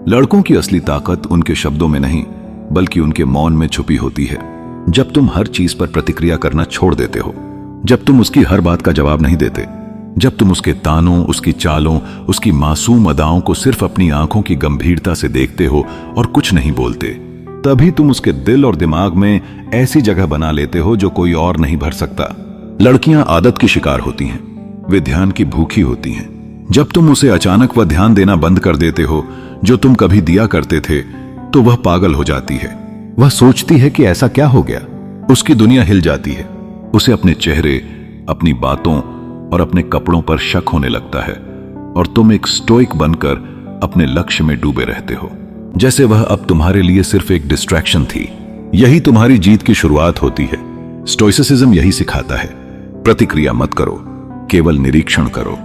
लड़कों की असली ताकत उनके शब्दों में नहीं बल्कि उनके मौन में छुपी होती है। जब तुम हर चीज पर प्रतिक्रिया करना छोड़ देते हो, जब तुम उसकी हर बात का जवाब नहीं देते, जब तुम उसके तानों, उसकी चालों, उसकी मासूम अदाओं को सिर्फ अपनी आंखों की गंभीरता से देखते हो और कुछ नहीं बोलते, तभी तुम उसके दिल और दिमाग में ऐसी जगह बना लेते हो जो कोई और नहीं भर सकता। लड़कियां आदत की शिकार होती हैं, वे ध्यान की भूखी होती हैं। जब तुम उसे अचानक वह ध्यान देना बंद कर देते हो जो तुम कभी दिया करते थे, तो वह पागल हो जाती है। वह सोचती है कि ऐसा क्या हो गया। उसकी दुनिया हिल जाती है। उसे अपने चेहरे, अपनी बातों और अपने कपड़ों पर शक होने लगता है और तुम एक स्टोइक बनकर अपने लक्ष्य में डूबे रहते हो, जैसे वह अब तुम्हारे लिए सिर्फ एक डिस्ट्रैक्शन थी। यही तुम्हारी जीत की शुरुआत होती है। स्टोइसिज्म यही सिखाता है, प्रतिक्रिया मत करो, केवल निरीक्षण करो।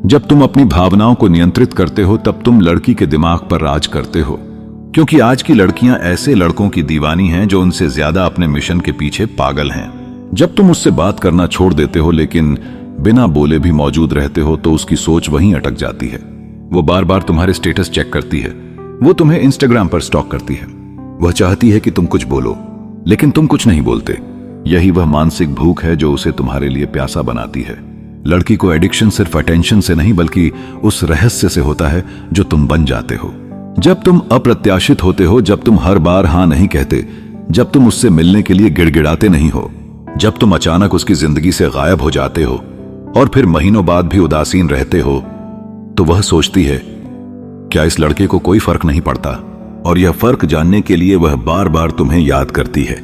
जब तुम अपनी भावनाओं को नियंत्रित करते हो तब तुम लड़की के दिमाग पर राज करते हो, क्योंकि आज की लड़कियां ऐसे लड़कों की दीवानी हैं जो उनसे ज्यादा अपने मिशन के पीछे पागल हैं। जब तुम उससे बात करना छोड़ देते हो लेकिन बिना बोले भी मौजूद रहते हो, तो उसकी सोच वहीं अटक जाती है। वो बार बार तुम्हारे स्टेटस चेक करती है, वो तुम्हें इंस्टाग्राम पर स्टॉक करती है। वह चाहती है कि तुम कुछ बोलो, लेकिन तुम कुछ नहीं बोलते। यही वह मानसिक भूख है जो उसे तुम्हारे लिए प्यासा बनाती है। लड़की को एडिक्शन सिर्फ अटेंशन से नहीं बल्कि उस रहस्य से होता है जो तुम बन जाते हो। जब तुम अप्रत्याशित होते हो, जब तुम हर बार हां नहीं कहते, जब तुम उससे मिलने के लिए गिड़गिड़ाते नहीं हो, जब तुम अचानक उसकी जिंदगी से गायब हो जाते हो और फिर महीनों बाद भी उदासीन रहते हो, तो वह सोचती है क्या इस लड़के को कोई फर्क नहीं पड़ता। और यह फर्क जानने के लिए वह बार बार तुम्हें याद करती है।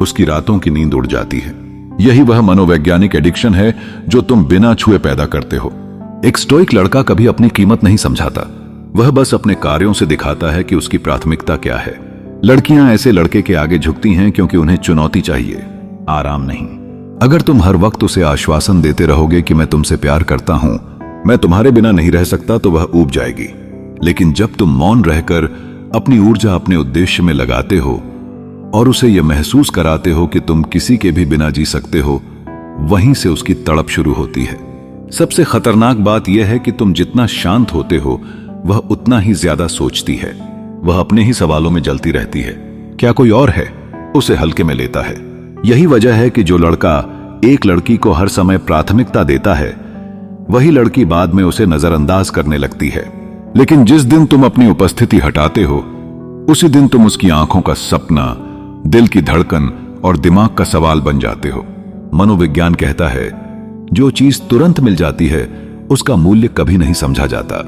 उसकी रातों की नींद उड़ जाती है। यही वह मनोवैज्ञानिक एडिक्शन है जो तुम बिना छुए पैदा करते हो। एक स्टोइक लड़का कभी अपनी कीमत नहीं समझाता, वह बस अपने कार्यों से दिखाता है कि उसकी प्राथमिकता क्या है। लड़कियां ऐसे लड़के के आगे झुकती हैं क्योंकि उन्हें चुनौती चाहिए, आराम नहीं। अगर तुम हर वक्त उसे आश्वासन देते रहोगे कि मैं तुमसे प्यार करता हूं, मैं तुम्हारे बिना नहीं रह सकता, तो वह ऊब जाएगी। लेकिन जब तुम मौन रहकर अपनी ऊर्जा अपने उद्देश्य में लगाते हो और उसे यह महसूस कराते हो कि तुम किसी के भी बिना जी सकते हो, वहीं से उसकी तड़प शुरू होती है। सबसे खतरनाक बात यह है कि तुम जितना शांत होते हो, वह उतना ही ज्यादा सोचती है। वह अपने ही सवालों में जलती रहती है। क्या कोई और है? उसे हल्के में लेता है। यही वजह है कि जो लड़का एक लड़की को हर समय प्राथमिकता देता है, वही लड़की बाद में उसे नजरअंदाज करने लगती है। लेकिन जिस दिन तुम अपनी उपस्थिति हटाते हो, उसी दिन तुम उसकी आंखों का सपना, दिल की धड़कन और दिमाग का सवाल बन जाते हो। मनोविज्ञान कहता है जो चीज तुरंत मिल जाती है उसका मूल्य कभी नहीं समझा जाता।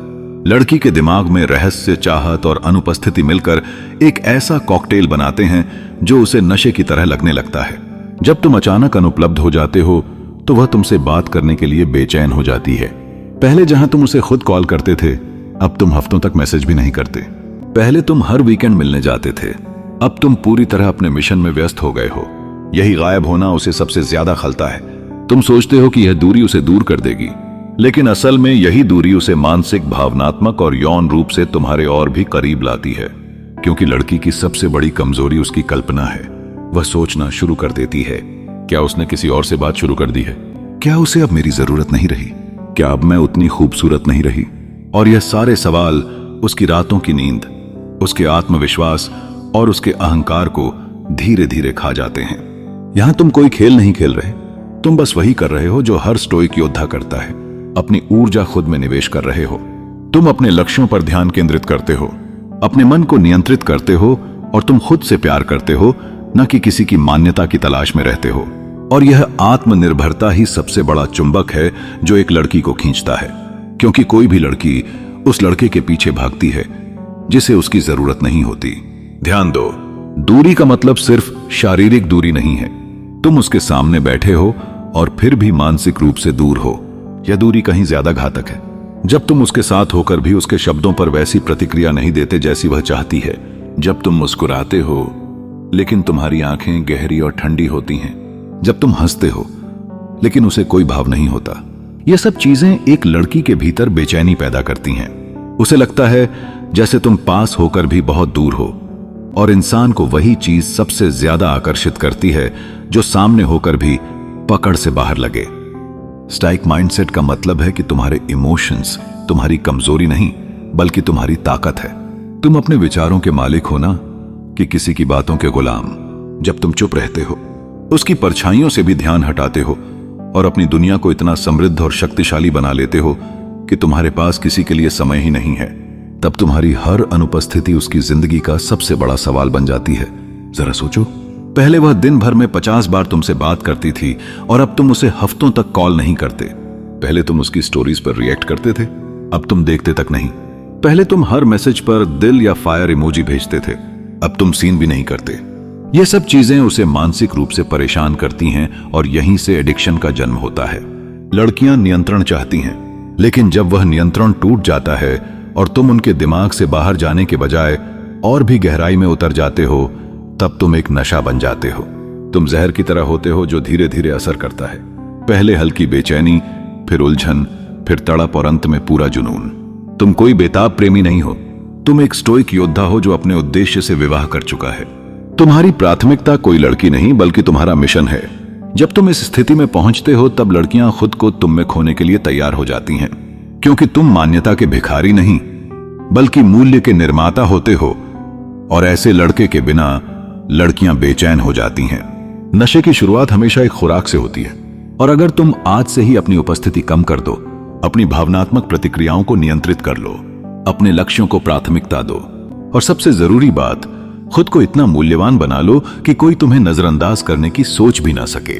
लड़की के दिमाग में रहस्य, चाहत और अनुपस्थिति मिलकर एक ऐसा कॉकटेल बनाते हैं जो उसे नशे की तरह लगने लगता है। जब तुम अचानक अनुपलब्ध हो जाते हो तो वह तुमसे बात करने के लिए बेचैन हो जाती है। पहले जहां तुम उसे खुद कॉल करते थे, अब तुम हफ्तों तक मैसेज भी नहीं करते। पहले तुम हर वीकेंड मिलने जाते थे, अब तुम पूरी तरह अपने मिशन में व्यस्त हो गए हो। यही गायब होना उसे सबसे ज्यादा खलता है। तुम सोचते हो कि यह दूरी उसे दूर कर देगी, लेकिन असल में यही दूरी उसे मानसिक, भावनात्मक और यौन रूप से तुम्हारे और भी करीब लाती है। क्योंकि लड़की की सबसे बड़ी कमजोरी उसकी कल्पना है। वह सोचना शुरू कर देती है, क्या उसने किसी और से बात शुरू कर दी है? क्या उसे अब मेरी जरूरत नहीं रही? क्या अब मैं उतनी खूबसूरत नहीं रही? और यह सारे सवाल उसकी रातों की नींद, उसके आत्मविश्वास और उसके अहंकार को धीरे धीरे खा जाते हैं। यहां तुम कोई खेल नहीं खेल रहे, तुम बस वही कर रहे हो जो हर स्टोइक योद्धा करता है। अपनी ऊर्जा खुद में निवेश कर रहे हो। तुम अपने लक्ष्यों पर ध्यान केंद्रित करते हो, अपने मन को नियंत्रित करते हो और तुम खुद से प्यार करते हो, न कि किसी की मान्यता की तलाश में रहते हो। और यह आत्मनिर्भरता ही सबसे बड़ा चुंबक है जो एक लड़की को खींचता है, क्योंकि कोई भी लड़की उस लड़के के पीछे भागती है जिसे उसकी जरूरत नहीं होती। ध्यान दो, दूरी का मतलब सिर्फ शारीरिक दूरी नहीं है। तुम उसके सामने बैठे हो और फिर भी मानसिक रूप से दूर हो। यह दूरी कहीं ज्यादा घातक है। जब तुम उसके साथ होकर भी उसके शब्दों पर वैसी प्रतिक्रिया नहीं देते जैसी वह चाहती है। जब तुम मुस्कुराते हो लेकिन तुम्हारी आंखें गहरी और ठंडी होती हैं। जब तुम हंसते हो लेकिन उसे कोई भाव नहीं होता। यह सब चीजें एक लड़की के भीतर बेचैनी पैदा करती हैं। उसे लगता है जैसे तुम पास होकर भी बहुत दूर हो। और इंसान को वही चीज सबसे ज्यादा आकर्षित करती है जो सामने होकर भी पकड़ से बाहर लगे। स्टाइक माइंडसेट का मतलब है कि तुम्हारे इमोशंस तुम्हारी कमजोरी नहीं बल्कि तुम्हारी ताकत है। तुम अपने विचारों के मालिक हो ना, कि किसी की बातों के गुलाम। जब तुम चुप रहते हो, उसकी परछाइयों से भी ध्यान हटाते हो और अपनी दुनिया को इतना समृद्ध और शक्तिशाली बना लेते हो कि तुम्हारे पास किसी के लिए समय ही नहीं है, तब तुम्हारी हर अनुपस्थिति उसकी जिंदगी का सबसे बड़ा सवाल बन जाती है। जरा सोचो, पहले वह दिन भर में 50 बार तुमसे बात करती थी और अब तुम उसे हफ्तों तक कॉल नहीं करते। पहले तुम उसकी स्टोरीज पर रिएक्ट करते थे, अब तुम देखते तक नहीं। पहले तुम हर मैसेज पर दिल या फायर इमोजी भेजते थे, अब तुम सीन भी नहीं करते। ये सब चीजें उसे मानसिक रूप से परेशान करती हैं और यहीं से एडिक्शन का जन्म होता है। लड़कियां नियंत्रण चाहती हैं, लेकिन जब वह नियंत्रण टूट जाता है और तुम उनके दिमाग से बाहर जाने के बजाय और भी गहराई में उतर जाते हो, तब तुम एक नशा बन जाते हो। तुम जहर की तरह होते हो जो धीरे धीरे असर करता है। पहले हल्की बेचैनी, फिर उलझन, फिर तड़प और अंत में पूरा जुनून। तुम कोई बेताब प्रेमी नहीं हो, तुम एक स्टोइक योद्धा हो जो अपने उद्देश्य से विवाह कर चुका है। तुम्हारी प्राथमिकता कोई लड़की नहीं बल्कि तुम्हारा मिशन है। जब तुम इस स्थिति में पहुंचते हो तब लड़कियां खुद को तुम में खोने के लिए तैयार हो जाती हैं, क्योंकि तुम मान्यता के भिखारी नहीं बल्कि मूल्य के निर्माता होते हो, और ऐसे लड़के के बिना लड़कियां बेचैन हो जाती हैं। नशे की शुरुआत हमेशा एक खुराक से होती है, और अगर तुम आज से ही अपनी उपस्थिति कम कर दो, अपनी भावनात्मक प्रतिक्रियाओं को नियंत्रित कर लो, अपने लक्ष्यों को प्राथमिकता दो, और सबसे जरूरी बात, खुद को इतना मूल्यवान बना लो कि कोई तुम्हें नजरअंदाज करने की सोच भी ना सके,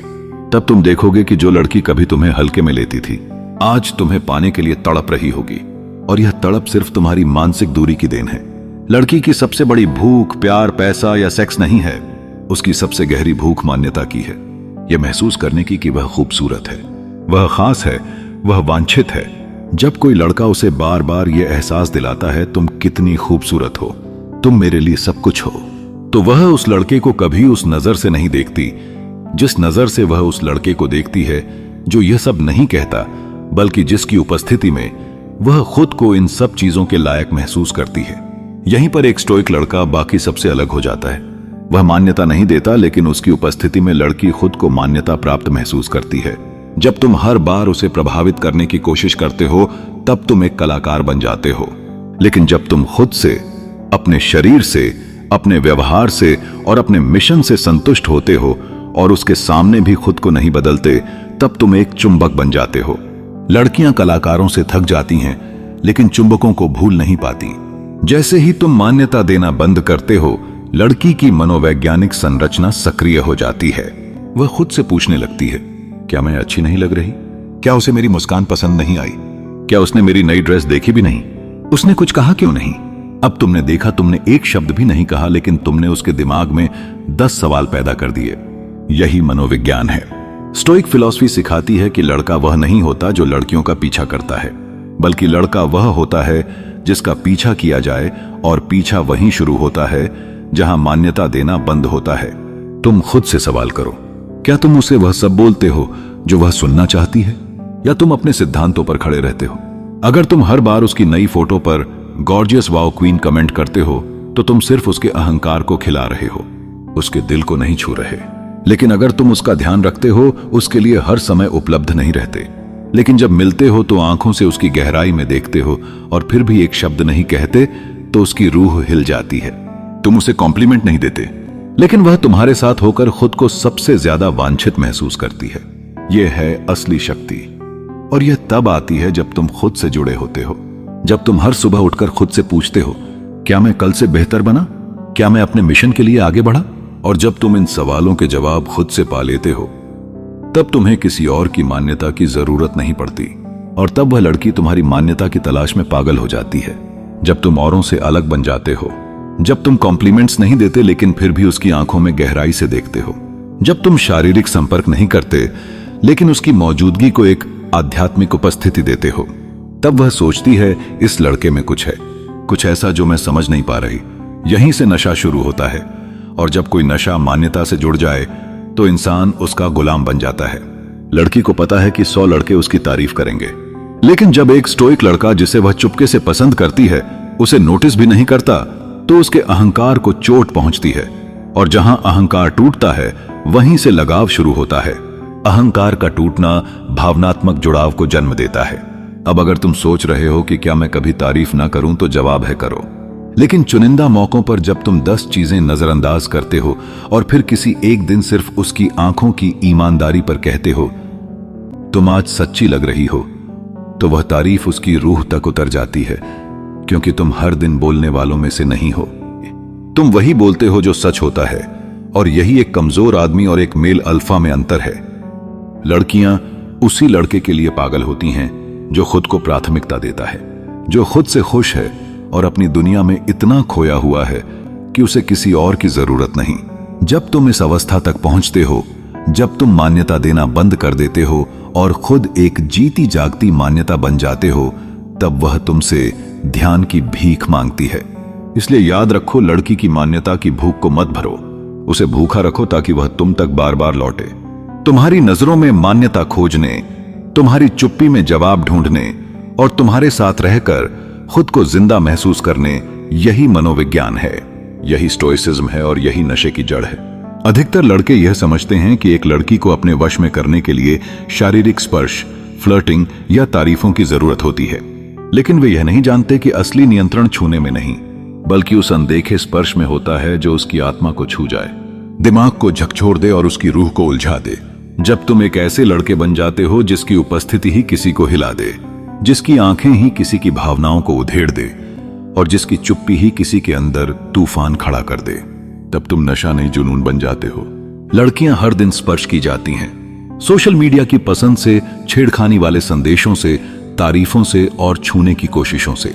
तब तुम देखोगे कि जो लड़की कभी तुम्हें हल्के में लेती थी, आज तुम्हें पाने के लिए तड़प रही होगी। और यह तड़प सिर्फ तुम्हारी मानसिक दूरी की देन है। लड़की की सबसे बड़ी भूख प्यार, पैसा या सेक्स नहीं है, उसकी सबसे गहरी भूख मान्यता की है। यह महसूस करने की कि वह खूबसूरत है, वह खास है, वह वांछित है। जब कोई लड़का उसे बार बार यह एहसास दिलाता है तुम कितनी खूबसूरत हो, तुम मेरे लिए सब कुछ हो, तो वह उस लड़के को कभी उस नजर से नहीं देखती जिस नजर से वह उस लड़के को देखती है जो यह सब नहीं कहता, बल्कि जिसकी उपस्थिति में वह खुद को इन सब चीजों के लायक महसूस करती है। यहीं पर एक स्टोइक लड़का बाकी सबसे अलग हो जाता है। वह मान्यता नहीं देता, लेकिन उसकी उपस्थिति में लड़की खुद को मान्यता प्राप्त महसूस करती है। जब तुम हर बार उसे प्रभावित करने की कोशिश करते हो, तब तुम एक कलाकार बन जाते हो। लेकिन जब तुम खुद से, अपने शरीर से, अपने व्यवहार से और अपने मिशन से संतुष्ट होते हो और उसके सामने भी खुद को नहीं बदलते, तब तुम एक चुंबक बन जाते हो। लड़कियां कलाकारों से थक जाती हैं, लेकिन चुंबकों को भूल नहीं पाती। जैसे ही तुम मान्यता देना बंद करते हो, लड़की की मनोवैज्ञानिक संरचना सक्रिय हो जाती है। वह खुद से पूछने लगती है, क्या मैं अच्छी नहीं लग रही? क्या उसे मेरी मुस्कान पसंद नहीं आई? क्या उसने मेरी नई ड्रेस देखी भी नहीं? उसने कुछ कहा क्यों नहीं? अब तुमने देखा, तुमने एक शब्द भी नहीं कहा, लेकिन तुमने उसके दिमाग में 10 सवाल पैदा कर दिए। यही मनोविज्ञान है। स्टोइक फिलॉसफी सिखाती है कि लड़का वह नहीं होता जो लड़कियों का पीछा करता है, बल्कि लड़का वह होता है जिसका पीछा किया जाए, और पीछा वहीं शुरू होता है जहां मान्यता देना बंद होता है। तुम खुद से सवाल करो, क्या तुम उसे वह सब बोलते हो जो वह सुनना चाहती है, या तुम अपने सिद्धांतों पर खड़े रहते हो? अगर तुम हर बार उसकी नई फोटो पर गॉर्जियस वाओ क्वीन कमेंट करते हो, तो तुम सिर्फ उसके अहंकार को खिला रहे हो, उसके दिल को नहीं छू रहे। लेकिन अगर तुम उसका ध्यान रखते हो, उसके लिए हर समय उपलब्ध नहीं रहते, लेकिन जब मिलते हो तो आंखों से उसकी गहराई में देखते हो और फिर भी एक शब्द नहीं कहते, तो उसकी रूह हिल जाती है। तुम उसे कॉम्प्लीमेंट नहीं देते, लेकिन वह तुम्हारे साथ होकर खुद को सबसे ज्यादा वांछित महसूस करती है। यह है असली शक्ति, और यह तब आती है जब तुम खुद से जुड़े होते हो। जब तुम हर सुबह उठकर खुद से पूछते हो, क्या मैं कल से बेहतर बना? क्या मैं अपने मिशन के लिए आगे बढ़ा? और जब तुम इन सवालों के जवाब खुद से पा लेते हो, तब तुम्हें किसी और की मान्यता की जरूरत नहीं पड़ती, और तब वह लड़की तुम्हारी मान्यता की तलाश में पागल हो जाती है। जब तुम औरों से अलग बन जाते हो, जब तुम कॉम्प्लीमेंट्स नहीं देते लेकिन फिर भी उसकी आंखों में गहराई से देखते हो, जब तुम शारीरिक संपर्क नहीं करते लेकिन उसकी मौजूदगी को एक आध्यात्मिक उपस्थिति देते हो, तब वह सोचती है इस लड़के में कुछ है, कुछ ऐसा जो मैं समझ नहीं पा रही। यहीं से नशा शुरू होता है, और जब कोई नशा मान्यता से जुड़ जाए तो इंसान उसका गुलाम बन जाता है। लड़की को पता है कि 100 लड़के उसकी तारीफ करेंगे, लेकिन जब एक स्टोइक लड़का जिसे वह चुपके से पसंद करती है उसे नोटिस भी नहीं करता, तो उसके अहंकार को चोट पहुंचती है, और जहां अहंकार टूटता है वहीं से लगाव शुरू होता है। अहंकार का टूटना भावनात्मक जुड़ाव को जन्म देता है। अब अगर तुम सोच रहे हो कि क्या मैं कभी तारीफ ना करूं, तो जवाब है करो, लेकिन चुनिंदा मौकों पर जब तुम 10 चीजें नजरअंदाज करते हो और फिर किसी एक दिन सिर्फ उसकी आंखों की ईमानदारी पर कहते हो तुम आज सच्ची लग रही हो, तो वह तारीफ उसकी रूह तक उतर जाती है, क्योंकि तुम हर दिन बोलने वालों में से नहीं हो। तुम वही बोलते हो जो सच होता है, और यही एक कमजोर आदमी और एक मेल अल्फा में अंतर है। लड़कियां उसी लड़के के लिए पागल होती हैं जो खुद को प्राथमिकता देता है, जो खुद से खुश है और अपनी दुनिया में इतना खोया हुआ है कि उसे किसी और की जरूरत नहीं। जब तुम इस अवस्था तक पहुंचते हो, जब तुम मान्यता देना बंद कर देते हो और खुद एक जीती जागती मान्यता बन जाते हो, तब वह तुमसे ध्यान की भीख मांगती है। इसलिए याद रखो, लड़की की मान्यता की भूख को मत भरो, उसे भूखा रखो ताकि वह तुम तक बार बार लौटे। तुम्हारी नजरों में मान्यता खोजने, तुम्हारी चुप्पी में जवाब ढूंढने और तुम्हारे साथ रहकर खुद को जिंदा महसूस करने, यही मनोविज्ञान है, यही स्टोइसिज्म है और यही नशे की जड़ है। अधिकतर लड़के यह समझते हैं कि एक लड़की को अपने वश में करने के लिए शारीरिक स्पर्श, फ्लर्टिंग या तारीफों की जरूरत होती है, लेकिन वे यह नहीं जानते कि असली नियंत्रण छूने में नहीं, बल्कि उस अनदेखे स्पर्श में होता है जो उसकी आत्मा को छू जाए, दिमाग को झकझोर दे और उसकी रूह को उलझा दे। जब तुम एक ऐसे लड़के बन जाते हो जिसकी उपस्थिति ही किसी को हिला दे, जिसकी आंखें ही किसी की भावनाओं को उधेड़ दे और जिसकी चुप्पी ही किसी के अंदर तूफान खड़ा कर दे, तब तुम नशा नहीं जुनून बन जाते हो। लड़कियां हर दिन स्पर्श की जाती हैं, सोशल मीडिया की पसंद से, छेड़खानी वाले संदेशों से, तारीफों से और छूने की कोशिशों से।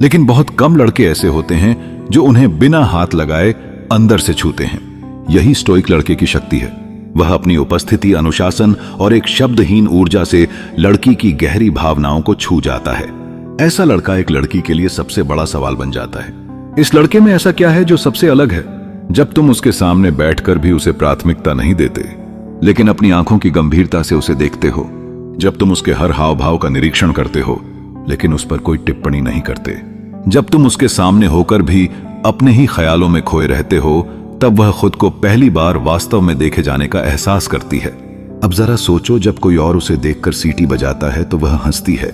लेकिन बहुत कम लड़के ऐसे होते हैं जो उन्हें बिना हाथ लगाए अंदर से छूते हैं। यही स्टोइक लड़के की शक्ति है। वह अपनी उपस्थिति, अनुशासन और एक शब्दहीन ऊर्जा से लड़की की गहरी भावनाओं को छू जाता है। ऐसा लड़का एक लड़की के लिए सबसे बड़ा सवाल बन जाता है। इस लड़के में ऐसा क्या है जो सबसे अलग है? जब तुम उसके सामने बैठकर भी उसे प्राथमिकता नहीं देते, लेकिन अपनी आंखों की गंभीरता से उसे देखते हो, जब तुम उसके हर हाव भाव का निरीक्षण करते हो लेकिन उस पर कोई टिप्पणी नहीं करते, जब तुम उसके सामने होकर भी अपने ही ख्यालों में खोए रहते हो, तब वह खुद को पहली बार वास्तव में देखे जाने का एहसास करती है। अब जरा सोचो, जब कोई और उसे देखकर सीटी बजाता है तो वह हंसती है,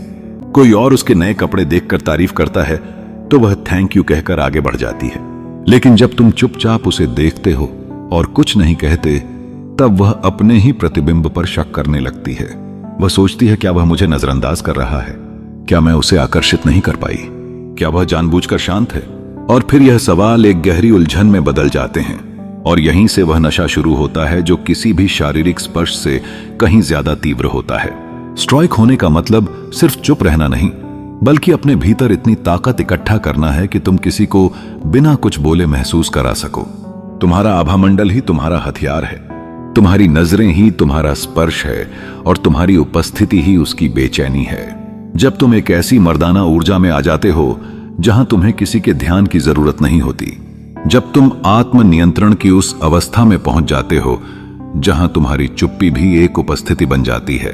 कोई और उसके नए कपड़े देखकर तारीफ करता है तो वह थैंक यू कहकर आगे बढ़ जाती है। लेकिन जब तुम चुपचाप उसे देखते हो और कुछ नहीं कहते, तब वह अपने ही प्रतिबिंब पर शक करने लगती है। वह सोचती है, क्या वह मुझे नजरअंदाज कर रहा है? क्या मैं उसे आकर्षित नहीं कर पाई? क्या वह जानबूझकर शांत है? और फिर यह सवाल एक गहरी उलझन में बदल जाते हैं, और यहीं से वह नशा शुरू होता है जो किसी भी शारीरिक स्पर्श से कहीं ज्यादा तीव्र होता है। स्ट्राइक होने का मतलब सिर्फ चुप रहना नहीं, बल्कि अपने भीतर इतनी ताकत इकट्ठा करना है कि तुम किसी को बिना कुछ बोले महसूस करा सको। तुम्हारा आभामंडल ही तुम्हारा हथियार है, तुम्हारी नजरें ही तुम्हारा स्पर्श है और तुम्हारी उपस्थिति ही उसकी बेचैनी है। जब तुम एक ऐसी मर्दाना ऊर्जा में आ जाते हो जहां तुम्हें किसी के ध्यान की जरूरत नहीं होती, जब तुम आत्म नियंत्रण की उस अवस्था में पहुंच जाते हो जहां तुम्हारी चुप्पी भी एक उपस्थिति बन जाती है,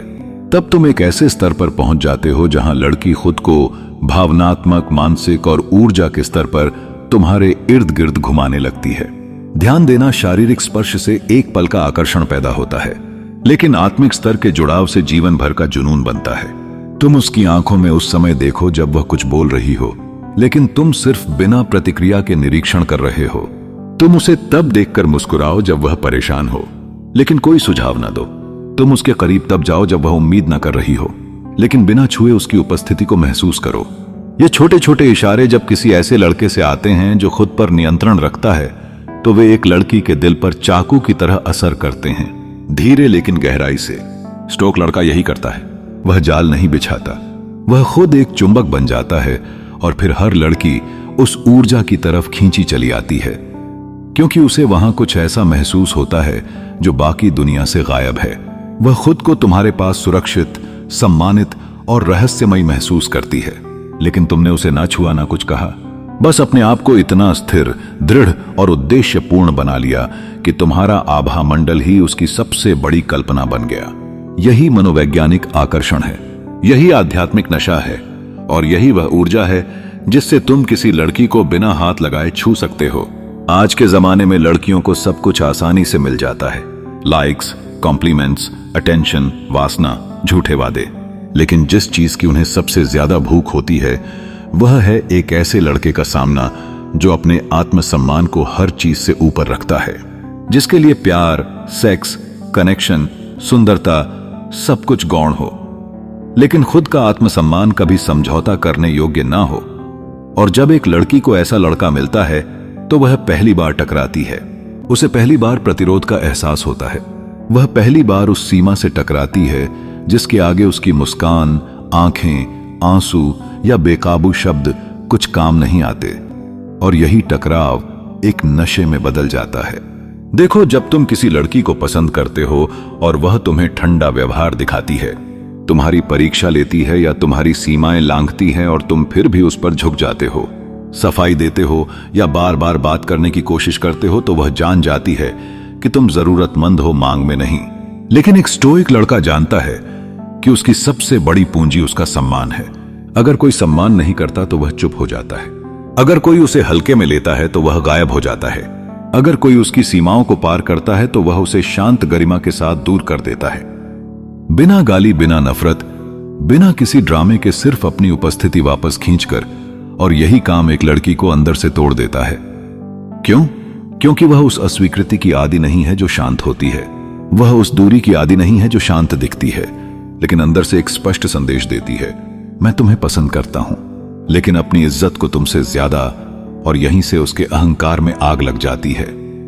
तब तुम एक ऐसे स्तर पर पहुंच जाते हो जहां लड़की खुद को भावनात्मक, मानसिक और ऊर्जा के स्तर पर तुम्हारे इर्द गिर्द घुमाने लगती है। ध्यान देना, शारीरिक स्पर्श से एक पल का आकर्षण पैदा होता है, लेकिन आत्मिक स्तर के जुड़ाव से जीवन भर का जुनून बनता है। तुम उसकी आंखों में उस समय देखो जब वह कुछ बोल रही हो, लेकिन तुम सिर्फ बिना प्रतिक्रिया के निरीक्षण कर रहे हो। तुम उसे तब देखकर मुस्कुराओ जब वह परेशान हो, लेकिन कोई सुझाव ना दो। तुम उसके करीब तब जाओ जब वह उम्मीद ना कर रही हो, लेकिन बिना छुए उसकी उपस्थिति को महसूस करो। ये छोटे छोटे इशारे जब किसी ऐसे लड़के से आते हैं जो खुद पर नियंत्रण रखता है, तो वे एक लड़की के दिल पर चाकू की तरह असर करते हैं, धीरे लेकिन गहराई से। स्टोक लड़का यही करता है। वह जाल नहीं बिछाता, वह खुद एक चुंबक बन जाता है और फिर हर लड़की उस ऊर्जा की तरफ खींची चली आती है, क्योंकि उसे वहां कुछ ऐसा महसूस होता है जो बाकी दुनिया से गायब है। वह खुद को तुम्हारे पास सुरक्षित, सम्मानित और रहस्यमयी महसूस करती है, लेकिन तुमने उसे ना छुआ, ना कुछ कहा, बस अपने आप को इतना स्थिर, दृढ़ और उद्देश्यपूर्ण बना लिया कि तुम्हारा आभा मंडल ही उसकी सबसे बड़ी कल्पना बन गया। यही मनोवैज्ञानिक आकर्षण है, यही आध्यात्मिक नशा है, और यही वह ऊर्जा है जिससे तुम किसी लड़की को बिना हाथ लगाए छू सकते हो। आज के जमाने में लड़कियों को सब कुछ आसानी से मिल जाता है, लाइक्स, कॉम्प्लीमेंट्स, अटेंशन, वासना, झूठे वादे, लेकिन जिस चीज की उन्हें सबसे ज्यादा भूख होती है वह है एक ऐसे लड़के का सामना जो अपने आत्मसम्मान को हर चीज से ऊपर रखता है, जिसके लिए प्यार, सेक्स, कनेक्शन, सुंदरता सब कुछ गौण हो, लेकिन खुद का आत्मसम्मान कभी समझौता करने योग्य ना हो। और जब एक लड़की को ऐसा लड़का मिलता है तो वह पहली बार टकराती है, उसे पहली बार प्रतिरोध का एहसास होता है। वह पहली बार उस सीमा से टकराती है जिसके आगे उसकी मुस्कान, आंखें, आंसू या बेकाबू शब्द कुछ काम नहीं आते। और यही टकराव एक नशे में बदल जाता है। देखो, जब तुम किसी लड़की को पसंद करते हो और वह तुम्हें ठंडा व्यवहार दिखाती है, तुम्हारी परीक्षा लेती है या तुम्हारी सीमाएं लांघती है और तुम फिर भी उस पर झुक जाते हो, सफाई देते हो या बार बार बात करने की कोशिश करते हो, तो वह जान जाती है कि तुम जरूरतमंद हो, मांग में नहीं। लेकिन एक स्टोइक लड़का जानता है कि उसकी सबसे बड़ी पूंजी उसका सम्मान है। अगर कोई सम्मान नहीं करता तो वह चुप हो जाता है। अगर कोई उसे हल्के में लेता है तो वह गायब हो जाता है। अगर कोई उसकी सीमाओं को पार करता है तो वह उसे शांत गरिमा के साथ दूर कर देता है, बिना गाली, बिना नफरत, बिना किसी ड्रामे के, सिर्फ अपनी उपस्थिति वापस खींचकर। और यही काम एक लड़की को अंदर से तोड़ देता है। क्यों? क्योंकि वह उस अस्वीकृति की आदी नहीं है जो शांत होती है, वह उस दूरी की आदी नहीं है जो शांत दिखती है, लेकिन अंदर से एक स्पष्ट संदेश देती है, मैं तुम्हें पसंद करता हूं, लेकिन अपनी इज्जत को तुमसे ज्यादा। और यहीं से उसके अहंकार में आग लग जाती है।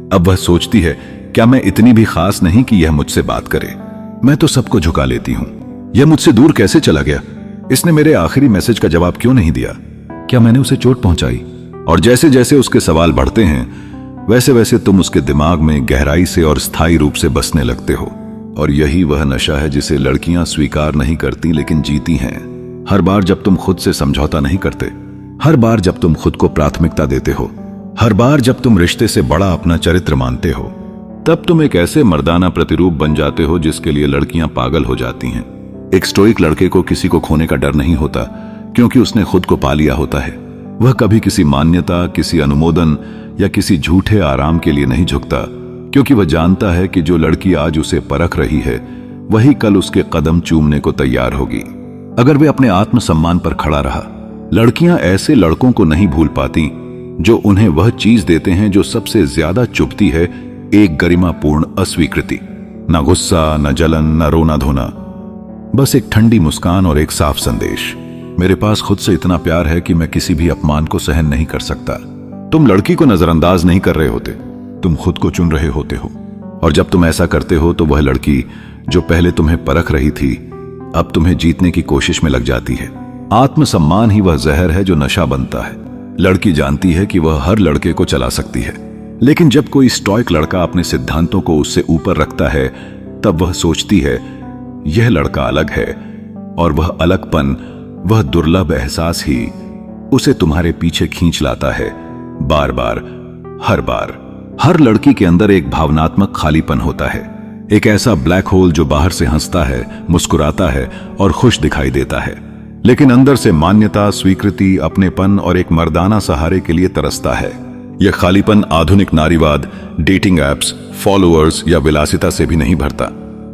अब वह सोचती है, क्या मैं इतनी भी खास नहीं कि यह मुझसे बात करे? मैं तो सबको झुका लेती हूं। यह मुझसे दूर कैसे चला गया? इसने मेरे आखिरी मैसेज का जवाब क्यों नहीं दिया? क्या मैंने उसे चोट पहुंचाई? और जैसे जैसे उसके सवाल बढ़ते हैं, वैसे वैसे तुम उसके दिमाग में गहराई से और स्थायी रूप से बसने लगते हो। और यही वह नशा है जिसे लड़कियां स्वीकार नहीं करती लेकिन जीती हैं। हर बार जब तुम खुद से समझौता नहीं करते, हर बार जब तुम खुद को प्राथमिकता देते हो, हर बार जब तुम रिश्ते से बड़ा अपना चरित्र मानते हो, तब तुम एक ऐसे मर्दाना प्रतिरूप बन जाते हो जिसके लिए लड़कियां पागल हो जाती हैं। एक स्टोइक लड़के को किसी को खोने का डर नहीं होता, क्योंकि उसने खुद को पा लिया होता है। वह कभी किसी मान्यता, किसी अनुमोदन या किसी झूठे आराम के लिए नहीं झुकता, क्योंकि वह जानता है कि जो लड़की आज उसे परख रही है वही कल उसके कदम चूमने को तैयार होगी, अगर वे अपने आत्मसम्मान पर खड़ा रहा। लड़कियां ऐसे लड़कों को नहीं भूल पाती जो उन्हें वह चीज देते हैं जो सबसे ज्यादा चुभती है, एक गरिमापूर्ण अस्वीकृति। न गुस्सा, न जलन, न रोना धोना, बस एक ठंडी मुस्कान और एक साफ संदेश, मेरे पास खुद से इतना प्यार है कि मैं किसी भी अपमान को सहन नहीं कर सकता। तुम लड़की को नजरअंदाज नहीं कर रहे होते, तुम खुद को चुन रहे होते हो। और जब तुम ऐसा करते हो तो वह लड़की जो पहले तुम्हें परख रही थी, अब तुम्हें जीतने की कोशिश में लग जाती है। आत्मसम्मान ही वह जहर है जो नशा बनता है। लड़की जानती है कि वह हर लड़के को चला सकती है, लेकिन जब कोई स्टोइक लड़का अपने सिद्धांतों को उससे ऊपर रखता है, तब वह सोचती है यह लड़का अलग है, और वह अलगपन, वह दुर्लभ एहसास ही उसे तुम्हारे पीछे खींच लाता है, बार बार, हर बार। हर लड़की के अंदर एक भावनात्मक खालीपन होता है, एक ऐसा ब्लैक होल जो बाहर से हंसता है, मुस्कुराता है और खुश दिखाई देता है, लेकिन अंदर से मान्यता, स्वीकृति, अपनेपन और एक मर्दाना सहारे के लिए तरसता है। यह खालीपन आधुनिक नारीवाद, डेटिंग एप्स, फॉलोअर्स या विलासिता से भी नहीं भरता।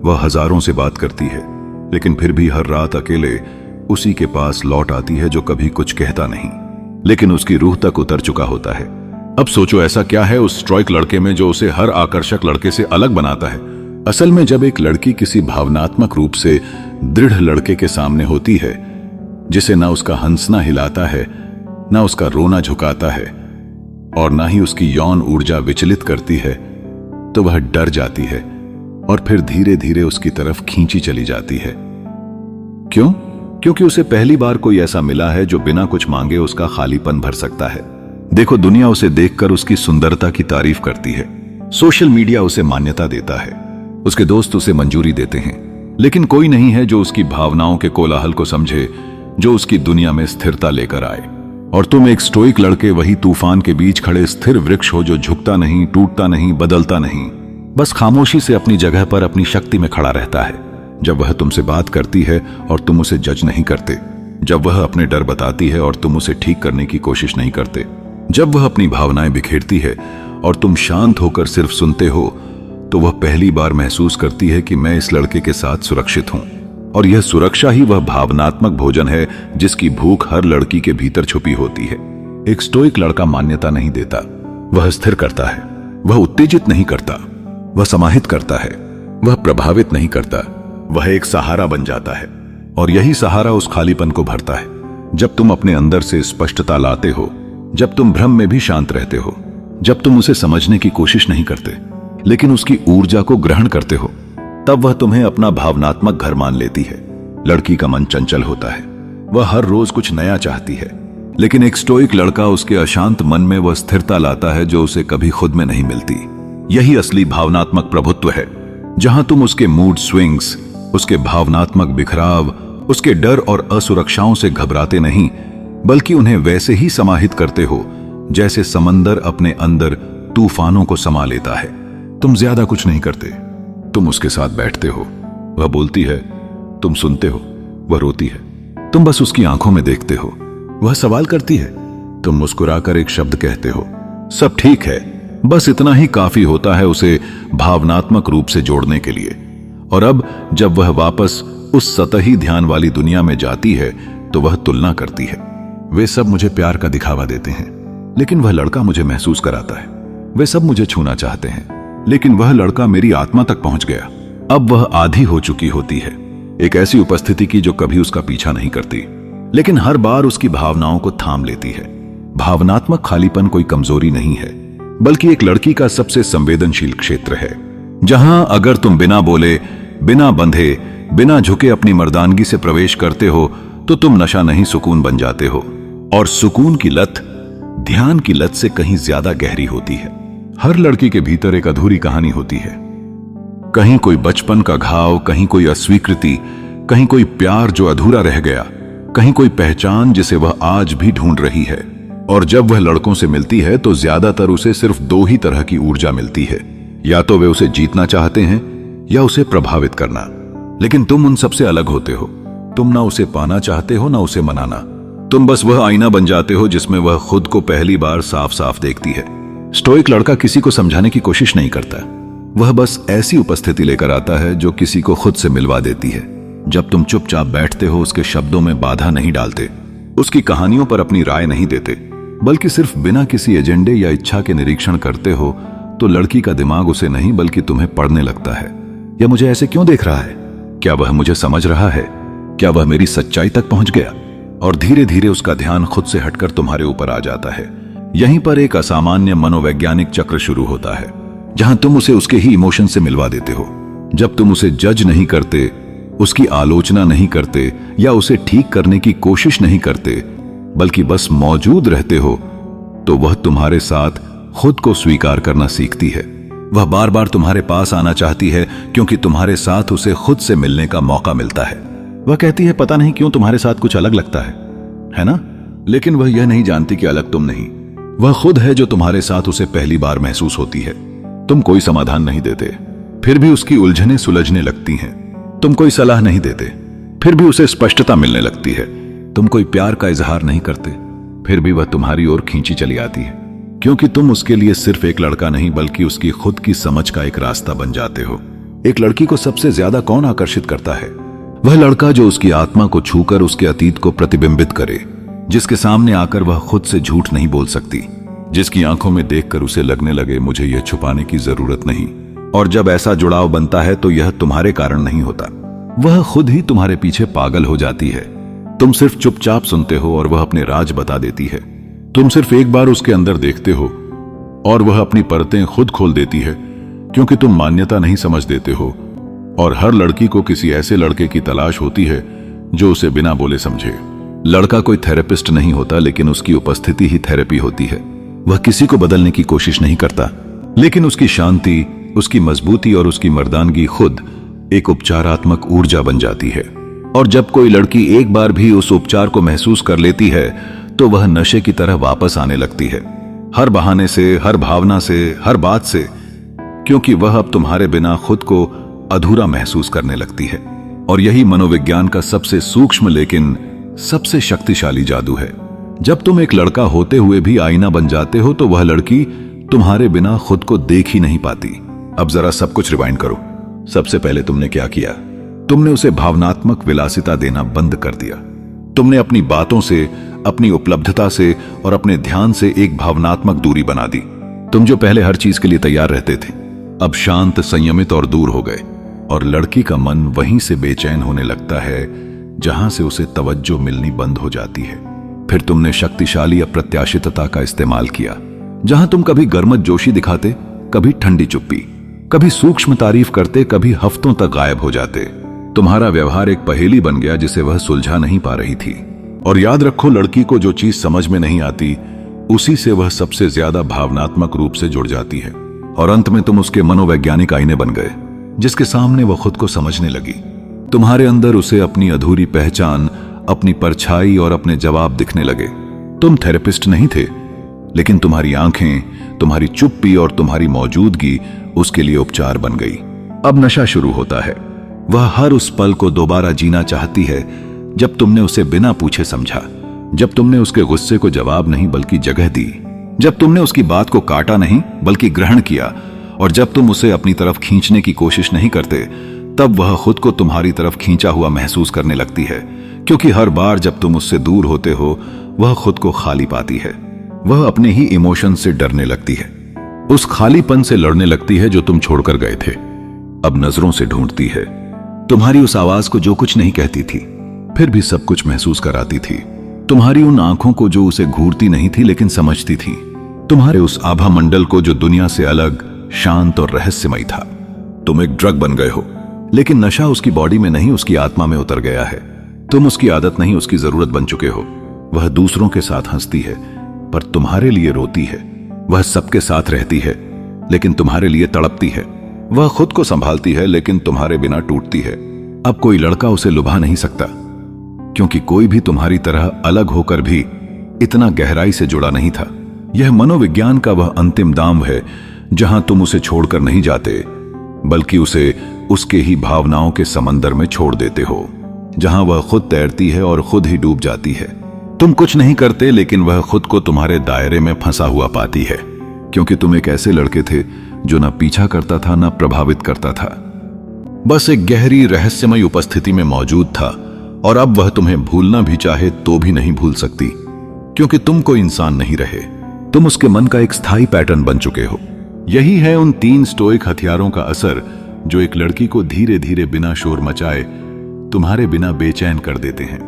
वह हजारों से बात करती है, लेकिन फिर भी हर रात अकेले उसी के पास लौट आती है जो कभी कुछ कहता नहीं, लेकिन उसकी रूह तक उतर चुका होता है। अब सोचो, ऐसा क्या है उस स्टोइक लड़के में जो उसे हर आकर्षक लड़के से अलग बनाता है? असल में जब एक लड़की किसी भावनात्मक रूप से दृढ़ लड़के के सामने होती है, जिसे ना उसका हंसना हिलाता है, ना उसका रोना झुकाता है, और ना ही उसकी यौन ऊर्जा विचलित करती है, तो वह डर जाती है और फिर धीरे धीरे उसकी तरफ खींची चली जाती है। क्यों? क्योंकि उसे पहली बार कोई ऐसा मिला है जो बिना कुछ मांगे उसका खालीपन भर सकता है। देखो, दुनिया उसे देखकर उसकी सुंदरता की तारीफ करती है, सोशल मीडिया उसे मान्यता देता है, उसके दोस्त उसे मंजूरी देते हैं, लेकिन कोई नहीं है जो उसकी भावनाओं के कोलाहल को समझे, जो उसकी दुनिया में स्थिरता लेकर आए। और तुम एक स्टोइक लड़के वही तूफान के बीच खड़े स्थिर वृक्ष हो जो झुकता नहीं, टूटता नहीं, बदलता नहीं, बस खामोशी से अपनी जगह पर अपनी शक्ति में खड़ा रहता है। जब वह तुमसे बात करती है और तुम उसे जज नहीं करते, जब वह अपने डर बताती है और तुम उसे ठीक करने की कोशिश नहीं करते, जब वह अपनी भावनाएं बिखेरती है और तुम शांत होकर सिर्फ सुनते हो, तो वह पहली बार महसूस करती है कि मैं इस लड़के के साथ सुरक्षित हूं। और यह सुरक्षा ही वह भावनात्मक भोजन है जिसकी भूख हर लड़की के भीतर छुपी होती है। एक स्टोइक लड़का मान्यता नहीं देता, वह स्थिर करता है, वह उत्तेजित नहीं करता, वह समाहित करता है, वह प्रभावित नहीं करता, वह एक सहारा बन जाता है। और यही सहारा उस खालीपन को भरता है। जब तुम अपने अंदर से स्पष्टता लाते हो, जब तुम भ्रम में भी शांत रहते हो, जब तुम उसे समझने की कोशिश नहीं करते लेकिन उसकी ऊर्जा को ग्रहण करते हो, तब वह तुम्हें अपना भावनात्मक घर मान लेती है। लड़की का मन चंचल होता है, वह हर रोज कुछ नया चाहती है, लेकिन एक स्टोइक लड़का उसके अशांत मन में वह स्थिरता लाता है जो उसे कभी खुद में नहीं मिलती। यही असली भावनात्मक प्रभुत्व है, जहां तुम उसके मूड स्विंग्स, उसके भावनात्मक बिखराव, उसके डर और असुरक्षाओं से घबराते नहीं, बल्कि उन्हें वैसे ही समाहित करते हो जैसे समंदर अपने अंदर तूफानों को समा लेता है। तुम ज्यादा कुछ नहीं करते, तुम उसके साथ बैठते हो, वह बोलती है, तुम सुनते हो, वह रोती है, तुम बस उसकी आंखों में देखते हो, वह सवाल करती है, तुम मुस्कुराकर एक शब्द कहते हो, सब ठीक है। बस इतना ही काफी होता है उसे भावनात्मक रूप से जोड़ने के लिए। और अब जब वह वापस उस सतही ध्यान वाली दुनिया में जाती है तो वह तुलना करती है। वे सब मुझे प्यार का दिखावा देते हैं, लेकिन वह लड़का मुझे महसूस कराता है। वे सब मुझे छूना चाहते हैं, लेकिन वह लड़का मेरी आत्मा तक पहुंच गया। अब वह आधी हो चुकी होती है, एक ऐसी उपस्थिति की जो कभी उसका पीछा नहीं करती, लेकिन हर बार उसकी भावनाओं को थाम लेती है। भावनात्मक खालीपन कोई कमजोरी नहीं है, बल्कि एक लड़की का सबसे संवेदनशील क्षेत्र है, जहां अगर तुम बिना बोले, बिना बंधे, बिना झुके अपनी मर्दानगी से प्रवेश करते हो तो तुम नशा नहीं सुकून बन जाते हो। और सुकून की लत ध्यान की लत से कहीं ज्यादा गहरी होती है। हर लड़की के भीतर एक अधूरी कहानी होती है, कहीं कोई बचपन का घाव, कहीं कोई अस्वीकृति, कहीं कोई प्यार जो अधूरा रह गया, कहीं कोई पहचान जिसे वह आज भी ढूंढ रही है। और जब वह लड़कों से मिलती है तो ज्यादातर उसे सिर्फ दो ही तरह की ऊर्जा मिलती है, या तो वे उसे जीतना चाहते हैं या उसे प्रभावित करना। लेकिन तुम उन सबसे अलग होते हो, तुम ना उसे पाना चाहते हो ना उसे मनाना, तुम बस वह आईना बन जाते हो जिसमें वह खुद को पहली बार साफ साफ देखती है। स्टोइक लड़का किसी को समझाने की कोशिश नहीं करता, वह बस ऐसी उपस्थिति लेकर आता है जो किसी को खुद से मिलवा देती है। जब तुम चुपचाप बैठते हो, उसके शब्दों में बाधा नहीं डालते, उसकी कहानियों पर अपनी राय नहीं देते, बल्कि सिर्फ बिना किसी एजेंडे या इच्छा के निरीक्षण करते हो, तो लड़की का दिमाग उसे नहीं बल्कि तुम्हें पढ़ने लगता है। यह मुझे ऐसे क्यों देख रहा है? क्या वह मुझे समझ रहा है? क्या वह मेरी सच्चाई तक पहुंच गया? और धीरे धीरे उसका ध्यान खुद से हटकर तुम्हारे ऊपर आ जाता है। यहीं पर एक असामान्य मनोवैज्ञानिक चक्र शुरू होता है, जहां तुम उसे उसके ही इमोशन से मिलवा देते हो। जब तुम उसे जज नहीं करते, उसकी आलोचना नहीं करते या उसे ठीक करने की कोशिश नहीं करते, बल्कि बस मौजूद रहते हो, तो वह तुम्हारे साथ खुद को स्वीकार करना सीखती है। वह बार बार तुम्हारे पास आना चाहती है क्योंकि तुम्हारे साथ उसे खुद से मिलने का मौका मिलता है। वह कहती है, पता नहीं क्यों तुम्हारे साथ कुछ अलग लगता है ना? लेकिन वह यह नहीं जानती कि अलग तुम नहीं, वह खुद है जो तुम्हारे साथ उसे पहली बार महसूस होती है। तुम कोई समाधान नहीं देते, फिर भी उसकी उलझनें सुलझने लगती हैं। तुम कोई सलाह नहीं देते, फिर भी उसे स्पष्टता मिलने लगती है। तुम कोई प्यार का इजहार नहीं करते, फिर भी वह तुम्हारी ओर खींची चली आती है, क्योंकि तुम उसके लिए सिर्फ एक लड़का नहीं बल्कि उसकी खुद की समझ का एक रास्ता बन जाते हो। एक लड़की को सबसे ज्यादा कौन आकर्षित करता है? वह लड़का जो उसकी आत्मा को छूकर उसके अतीत को प्रतिबिंबित करे, जिसके सामने आकर वह खुद से झूठ नहीं बोल सकती, जिसकी आंखों में देखकर उसे लगने लगे मुझे यह छुपाने की जरूरत नहीं। और जब ऐसा जुड़ाव बनता है तो यह तुम्हारे कारण नहीं होता, वह खुद ही तुम्हारे पीछे पागल हो जाती है। तुम सिर्फ चुपचाप सुनते हो और वह अपने राज बता देती है। तुम सिर्फ एक बार उसके अंदर देखते हो और वह अपनी परतें खुद खोल देती है, क्योंकि तुम मान्यता नहीं समझ देते हो। और हर लड़की को किसी ऐसे लड़के की तलाश होती है जो उसे बिना बोले समझे। लड़का कोई थेरेपिस्ट नहीं होता, लेकिन उसकी उपस्थिति ही थेरेपी होती है। वह किसी को बदलने की कोशिश नहीं करता, लेकिन उसकी शांति, उसकी मजबूती और उसकी मर्दानगी खुद एक उपचारात्मक ऊर्जा बन जाती है। और जब कोई लड़की एक बार भी उस उपचार को महसूस कर लेती है तो वह नशे की तरह वापस आने लगती है, हर बहाने से, हर भावना से, हर बात से, क्योंकि वह अब तुम्हारे बिना खुद को अधूरा महसूस करने लगती है। और यही मनोविज्ञान का सबसे सूक्ष्म लेकिन सबसे शक्तिशाली जादू है। जब तुम एक लड़का होते हुए भी आईना बन जाते हो तो वह लड़की तुम्हारे बिना खुद को देख ही नहीं पाती। अब जरा सब कुछ रिवाइंड करो। सबसे पहले तुमने क्या किया? तुमने उसे भावनात्मक विलासिता देना बंद कर दिया। तुमने अपनी बातों से, अपनी उपलब्धता से और अपने ध्यान से एक भावनात्मक दूरी बना दी। तुम जो पहले हर चीज के लिए तैयार रहते थे, अब शांत, संयमित और दूर हो गए। और लड़की का मन वहीं से बेचैन होने लगता है जहां से उसे तवज्जो मिलनी बंद हो जाती है। फिर तुमने शक्तिशाली अप्रत्याशितता का इस्तेमाल किया। जहां तुम कभी गर्मजोशी दिखाते, कभी ठंडी चुप्पी, कभी सूक्ष्म तारीफ करते, कभी हफ्तों तक गायब हो जाते। तुम्हारा व्यवहार एक पहेली बन गया जिसे वह सुलझा नहीं पा रही थी। और याद रखो, लड़की को जो चीज समझ में नहीं आती, उसी से वह सबसे ज्यादा भावनात्मक रूप से जुड़ जाती है। और अंत में तुम उसके मनोवैज्ञानिक आईने बन गए, जिसके सामने वह खुद को समझने लगी। तुम्हारे अंदर उसे अपनी अधूरी पहचान, अपनी परछाई और अपने जवाब दिखने लगे। तुम थेरेपिस्ट नहीं थे, लेकिन तुम्हारी आंखें, तुम्हारी चुप्पी और तुम्हारी मौजूदगी उसके लिए उपचार बन गई। अब नशा शुरू होता है। वह हर उस पल को दोबारा जीना चाहती है जब तुमने उसे बिना पूछे समझा, जब तुमने उसके गुस्से को जवाब नहीं बल्कि जगह दी, जब तुमने उसकी बात को काटा नहीं बल्कि ग्रहण किया, और जब तुम उसे अपनी तरफ खींचने की कोशिश नहीं करते, तब वह खुद को तुम्हारी तरफ खींचा हुआ महसूस करने लगती है। क्योंकि हर बार जब तुम उससे दूर होते हो, वह खुद को खाली पाती है। वह अपने ही इमोशन से डरने लगती है, उस खालीपन से लड़ने लगती है जो तुम छोड़कर गए थे। अब नजरों से ढूंढती है, तुम्हारी उस आवाज को जो कुछ नहीं कहती थी, फिर भी सब कुछ महसूस कराती थी। तुम्हारी उन आंखों को जो उसे घूरती नहीं थी लेकिन समझती थी। तुम्हारे उस आभा मंडल को जो दुनिया से अलग, शांत और रहस्यमयी था। तुम एक ड्रग बन गए हो, लेकिन नशा उसकी बॉडी में नहीं, उसकी आत्मा में उतर गया है। तुम उसकी आदत नहीं, उसकी जरूरत बन चुके हो। वह दूसरों के साथ हंसती है पर तुम्हारे लिए रोती है। वह सबके साथ रहती है लेकिन तुम्हारे लिए तड़पती है। वह खुद को संभालती है लेकिन तुम्हारे बिना टूटती है। अब कोई लड़का उसे लुभा नहीं सकता, क्योंकि कोई भी तुम्हारी तरह अलग होकर भी इतना गहराई से जुड़ा नहीं था। यह मनोविज्ञान का वह अंतिम दाम है जहां तुम उसे छोड़कर नहीं जाते, बल्कि उसे उसके ही भावनाओं के समंदर में छोड़ देते हो, जहां वह खुद तैरती है और खुद ही डूब जाती है। तुम कुछ नहीं करते, लेकिन वह खुद को तुम्हारे दायरे में फंसा हुआ पाती है, क्योंकि तुम एक ऐसे लड़के थे जो न पीछा करता था न प्रभावित करता था, बस एक गहरी रहस्यमय उपस्थिति में मौजूद था। और अब वह तुम्हें भूलना भी चाहे तो भी नहीं भूल सकती, क्योंकि तुम कोई इंसान नहीं रहे। तुम उसके मन का एक स्थायी पैटर्न बन चुके हो। यही है उन 3 स्टोइक हथियारों का असर जो एक लड़की को धीरे धीरे बिना शोर मचाए तुम्हारे बिना बेचैन कर देते हैं।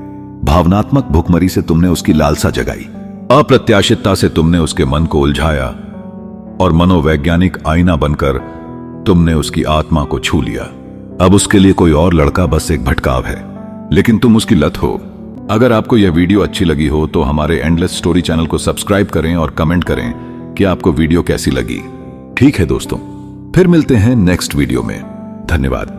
भावनात्मक भुखमरी से तुमने उसकी लालसा जगाई, अप्रत्याशितता से तुमने उसके मन को उलझाया, और मनोवैज्ञानिक आईना बनकर तुमने उसकी आत्मा को छू लिया। अब उसके लिए कोई और लड़का बस एक भटकाव है, लेकिन तुम उसकी लत हो। अगर आपको यह वीडियो अच्छी लगी हो तो हमारे एंडलेस स्टोरी चैनल को सब्सक्राइब करें और कमेंट करें कि आपको वीडियो कैसी लगी। ठीक है दोस्तों, फिर मिलते हैं नेक्स्ट वीडियो में। धन्यवाद।